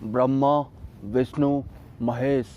ब्रह्मा, विष्णु, महेश,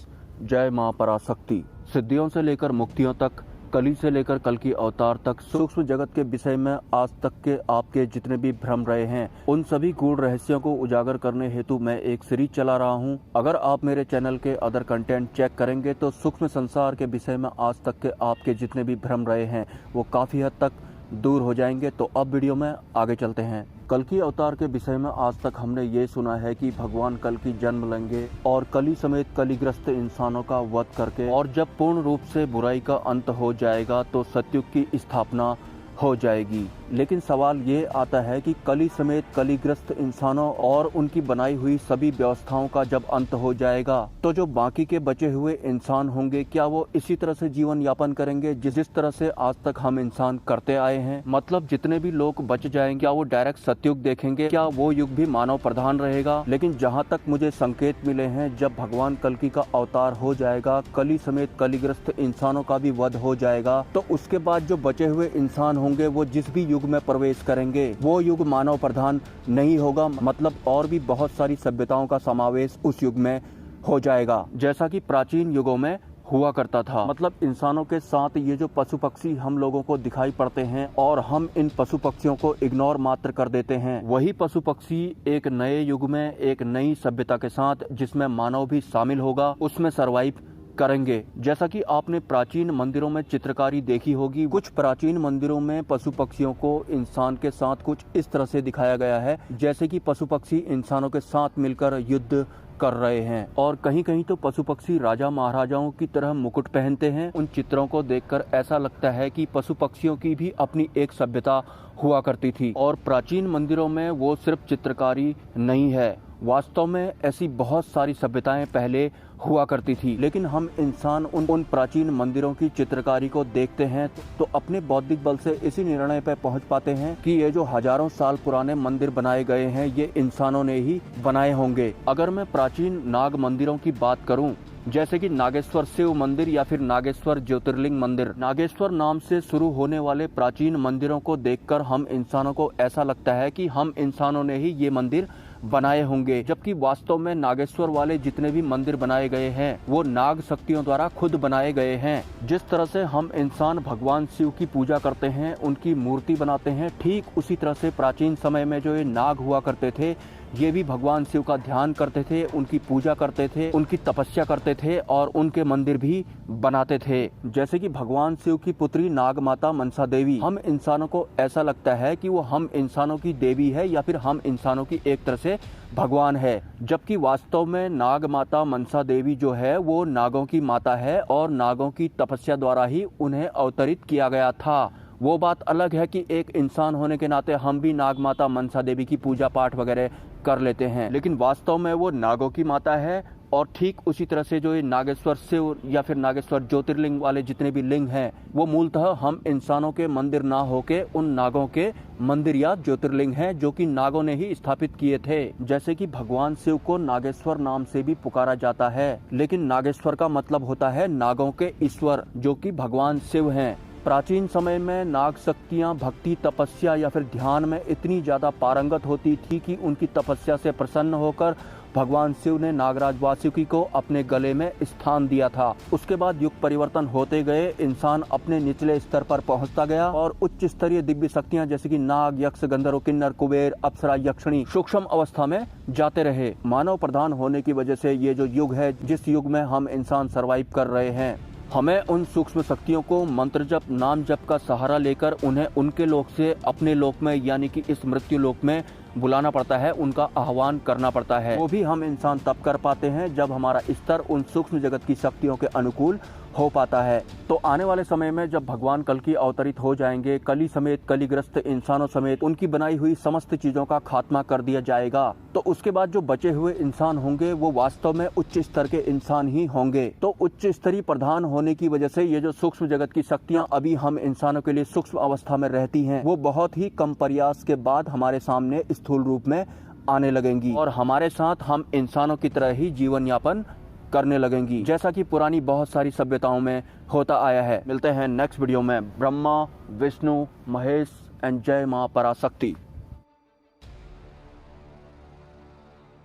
जय मां पराशक्ति। सिद्धियों से लेकर मुक्तियों तक, कली से लेकर कल की अवतार तक, सूक्ष्म जगत के विषय में आज तक के आपके जितने भी भ्रम रहे हैं, उन सभी गूढ़ रहस्यों को उजागर करने हेतु मैं एक सीरीज चला रहा हूं। अगर आप मेरे चैनल के अदर कंटेंट चेक करेंगे तो सूक्ष्म संसार के विषय में आज तक के आपके जितने भी भ्रम रहे हैं वो काफी हद तक दूर हो जाएंगे। तो अब वीडियो में आगे चलते हैं। कल की अवतार के विषय में आज तक हमने ये सुना है कि भगवान कल की जन्म लेंगे और कली समेत कलीग्रस्त इंसानों का वध करके, और जब पूर्ण रूप से बुराई का अंत हो जाएगा तो सतयुग की स्थापना हो जाएगी। लेकिन सवाल ये आता है कि कली समेत कलीग्रस्त इंसानों और उनकी बनाई हुई सभी व्यवस्थाओं का जब अंत हो जाएगा तो जो बाकी के बचे हुए इंसान होंगे, क्या वो इसी तरह से जीवन यापन करेंगे जिस तरह से आज तक हम इंसान करते आए हैं? मतलब जितने भी लोग बच जाएंगे, क्या वो डायरेक्ट सतयुग देखेंगे? क्या वो युग भी मानव प्रधान रहेगा? लेकिन जहाँ तक मुझे संकेत मिले हैं, जब भगवान कल्कि का अवतार हो जाएगा, कली समेत कलीग्रस्त इंसानों का भी वध हो जाएगा, तो उसके बाद जो बचे हुए इंसान होंगे वो जिस भी युग में प्रवेश करेंगे वो युग मानव प्रधान नहीं होगा। मतलब और भी बहुत सारी सभ्यताओं का समावेश उस युग में हो जाएगा, जैसा कि प्राचीन युगों में हुआ करता था। मतलब इंसानों के साथ ये जो पशु पक्षी हम लोगों को दिखाई पड़ते हैं और हम इन पशु पक्षियों को इग्नोर मात्र कर देते हैं, वही पशु पक्षी एक नए युग में एक नई सभ्यता के साथ, जिसमें मानव भी शामिल होगा, उसमें सरवाइव करेंगे। जैसा कि आपने प्राचीन मंदिरों में चित्रकारी देखी होगी, कुछ प्राचीन मंदिरों में पशु पक्षियों को इंसान के साथ कुछ इस तरह से दिखाया गया है जैसे कि पशु पक्षी इंसानों के साथ मिलकर युद्ध कर रहे हैं, और कहीं कहीं तो पशु पक्षी राजा महाराजाओं की तरह मुकुट पहनते हैं। उन चित्रों को देखकर ऐसा लगता है कि पशु पक्षियों की भी अपनी एक सभ्यता हुआ करती थी, और प्राचीन मंदिरों में वो सिर्फ चित्रकारी नहीं है, वास्तव में ऐसी बहुत सारी सभ्यताएं पहले हुआ करती थी। लेकिन हम इंसान उन प्राचीन मंदिरों की चित्रकारी को देखते हैं तो अपने बौद्धिक बल से इसी निर्णय पर पहुंच पाते हैं कि ये जो हजारों साल पुराने मंदिर बनाए गए हैं ये इंसानों ने ही बनाए होंगे। अगर मैं प्राचीन नाग मंदिरों की बात करूं, जैसे कि नागेश्वर शिव मंदिर या फिर नागेश्वर ज्योतिर्लिंग मंदिर, नागेश्वर नाम से शुरू होने वाले प्राचीन मंदिरों को देखकर हम इंसानों को ऐसा लगता है कि हम इंसानों ने ही ये मंदिर बनाए होंगे, जबकि वास्तव में नागेश्वर वाले जितने भी मंदिर बनाए गए हैं वो नाग शक्तियों द्वारा खुद बनाए गए हैं। जिस तरह से हम इंसान भगवान शिव की पूजा करते हैं, उनकी मूर्ति बनाते हैं, ठीक उसी तरह से प्राचीन समय में जो ये नाग हुआ करते थे ये भी भगवान शिव का ध्यान करते थे, उनकी पूजा करते थे, उनकी तपस्या करते थे और उनके मंदिर भी बनाते थे। जैसे कि भगवान शिव की पुत्री नाग माता मनसा देवी, हम इंसानों को ऐसा लगता है कि वो हम इंसानों की देवी है या फिर हम इंसानों की एक तरह से भगवान है, जबकि वास्तव में नाग माता मनसा देवी जो है वो नागों की माता है और नागों की तपस्या द्वारा ही उन्हें अवतरित किया गया था। वो बात अलग है कि एक इंसान होने के नाते हम भी नाग माता मनसा देवी की पूजा पाठ वगैरह कर लेते हैं, लेकिन वास्तव में वो नागों की माता है। और ठीक उसी तरह से जो ये नागेश्वर शिव या फिर नागेश्वर ज्योतिर्लिंग वाले जितने भी लिंग हैं वो मूलतः हम इंसानों के मंदिर ना होके उन नागों के मंदिर या ज्योतिर्लिंग हैं जो कि नागों ने ही स्थापित किए थे। जैसे कि भगवान शिव को नागेश्वर नाम से भी पुकारा जाता है, लेकिन नागेश्वर का मतलब होता है नागों के ईश्वर, जो कि भगवान शिव हैं। प्राचीन समय में नाग शक्तियाँ भक्ति, तपस्या या फिर ध्यान में इतनी ज्यादा पारंगत होती थी कि उनकी तपस्या से प्रसन्न होकर भगवान शिव ने नागराज वासुकी को अपने गले में स्थान दिया था। उसके बाद युग परिवर्तन होते गए, इंसान अपने निचले स्तर पर पहुंचता गया और उच्च स्तरीय दिव्य शक्तियां जैसे कि नाग, यक्ष, गंधर्व, किन्नर, कुबेर, अप्सरा, यक्षिणी सूक्ष्म अवस्था में जाते रहे। मानव प्रधान होने की वजह से ये जो युग है, जिस युग में हम इंसान सर्वाइव कर रहे हैं, हमें उन सूक्ष्म शक्तियों को मंत्र जप, नाम जप का सहारा लेकर उन्हें उनके लोक से अपने लोक में यानी कि इस मृत्यु लोक में बुलाना पड़ता है, उनका आह्वान करना पड़ता है। वो भी हम इंसान तब कर पाते हैं जब हमारा स्तर उन सूक्ष्म जगत की शक्तियों के अनुकूल हो पाता है। तो आने वाले समय में जब भगवान कल्कि अवतरित हो जाएंगे, कली समेत कलीग्रस्त इंसानों समेत उनकी बनाई हुई समस्त चीजों का खात्मा कर दिया जाएगा, तो उसके बाद जो बचे हुए इंसान होंगे वो वास्तव में उच्च स्तर के इंसान ही होंगे। तो उच्च स्तरीय प्रधान होने की वजह से ये जो सूक्ष्म जगत की शक्तियां अभी हम इंसानों के लिए सूक्ष्म अवस्था में रहती हैं, वो बहुत ही कम प्रयास के बाद हमारे सामने स्थूल रूप में आने लगेंगी और हमारे साथ हम इंसानों की तरह ही जीवन यापन करने लगेंगी, जैसा कि पुरानी बहुत सारी सभ्यताओं में होता आया है। मिलते हैं नेक्स्ट वीडियो में। ब्रह्मा, विष्णु, महेश एंड जय मां पराशक्ति।